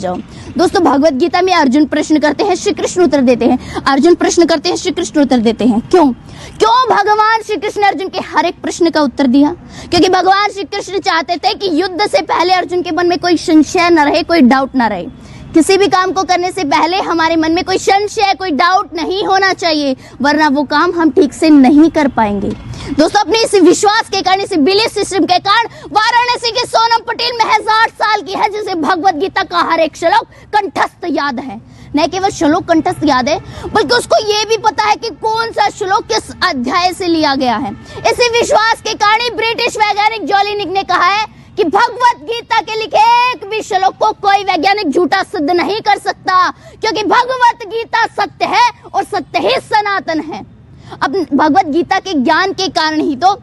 जाओ। दोस्तों, भगवत गीता में अर्जुन प्रश्न करते हैं, श्री कृष्ण उत्तर देते हैं। अर्जुन प्रश्न करते हैं, श्री कृष्ण उत्तर देते हैं। क्यों भगवान श्री कृष्ण ने अर्जुन के हर एक प्रश्न का उत्तर दिया? क्योंकि भगवान श्री कृष्ण चाहते थे कि युद्ध से पहले अर्जुन के मन में कोई संशय न रहे, कोई डाउट न रहे। किसी भी काम को करने से पहले हमारे मन में कोई संशय, कोई डाउट नहीं होना चाहिए, वरना वो काम हम ठीक से नहीं कर पाएंगे। दोस्तों, अपने इस विश्वास के कारण, इस बिलीफ सिस्टम के कारण वाराणसी के सोनम पटेल महज 8 साल की है, जिसे भगवत गीता का हर एक श्लोक कंठस्थ याद है। न केवल श्लोक कंठस्थ याद है, बल्कि उसको ये भी पता है कि कौन सा श्लोक किस अध्याय से लिया गया है। इसी विश्वास के कारण ही ब्रिटिश वैज्ञानिक जोलिनिक ने कहा है कि भगवत गीता के लिखे एक भी श्लोक को कोई वैज्ञानिक झूठा सिद्ध नहीं कर सकता, क्योंकि भगवत गीता सत्य है और सत्य ही सनातन है। अब भगवत गीता के ज्ञान के कारण ही तो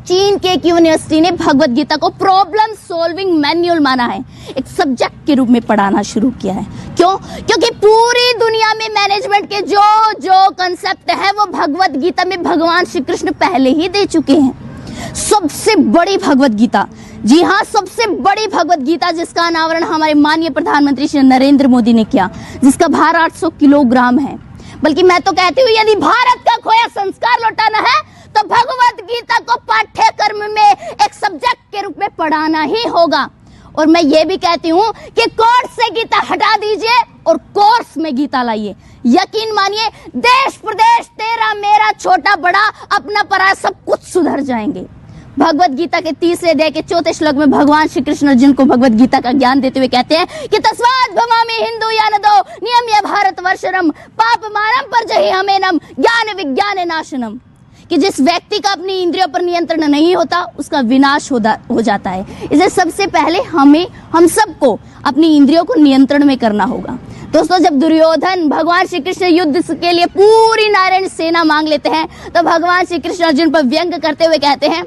चीन के एक यूनिवर्सिटी ने भगवत गीता को प्रॉब्लम सॉल्विंग मैन्युअल माना है, एक सब्जेक्ट के रूप में पढ़ाना शुरू किया है। क्यों? क्योंकि पूरी दुनिया में मैनेजमेंट के जो कंसेप्ट है वो भगवत गीता में भगवान श्री कृष्ण पहले ही दे चुके हैं। सबसे बड़ी भगवत गीता, जी हाँ, सबसे बड़ी भगवत गीता, जिसका अनावरण हमारे माननीय प्रधानमंत्री श्री नरेंद्र मोदी ने किया, जिसका भार 800 किलोग्राम है। बल्कि मैं तो कहती हूँ, यदि भारत का खोया संस्कार लौटाना है तो भगवत गीता को पाठ्यक्रम में एक सब्जेक्ट के रूप में पढ़ाना ही होगा। और मैं ये भी कहती हूँ कि कोर्स से गीता हटा दीजिए और कोर्स में गीता लाइए। यकीन मानिए, देश प्रदेश तेरा मेरा, छोटा बड़ा, अपना पराया, सब कुछ सुधर जाएंगे। भगवत गीता के 3 अध्याय के 4 श्लोक में भगवान श्री कृष्ण अर्जुन को भगवत गीता का ज्ञान देते हुए कहते हैं कि तस्मात् भवामि हिंदू यानदो नियम्य भारत वर्षरम पापमानम परजहि हमेनम ज्ञान विज्ञान नाशनम, कि जिस व्यक्ति का अपनी इंद्रियों पर नियंत्रण नहीं होता उसका विनाश हो जाता है। इसलिए सबसे पहले हम सबको अपनी इंद्रियों को नियंत्रण में करना होगा। दोस्तों, जब दुर्योधन भगवान श्री कृष्ण युद्ध के लिए पूरी नारायण सेना मांग लेते हैं तो भगवान श्री कृष्ण अर्जुन पर व्यंग करते हुए कहते हैं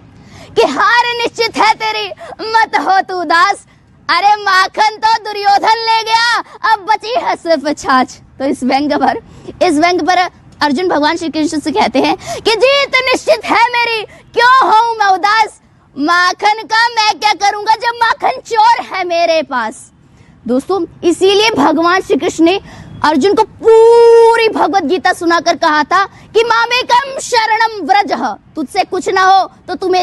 कि हार निश्चित है तेरी, मत हो तू उदास। अरे माखन तो दुर्योधन ले गया, अब बची है सिर्फ छाछ। तो इस व्यंग पर अर्जुन भगवान श्री कृष्ण से कहते हैं कि जीत निश्चित है मेरी, क्यों हूं मैं उदास? माखन का मैं क्या करूंगा जब माखन चोर है मेरे पास। दोस्तों, इसीलिए भगवान श्री कृष्ण ने अर्जुन को पूरी भगवत गीता सुनाकर कहा था कि मामेकम शरणम व्रजः, तुझसे कुछ ना हो तो तुम्हें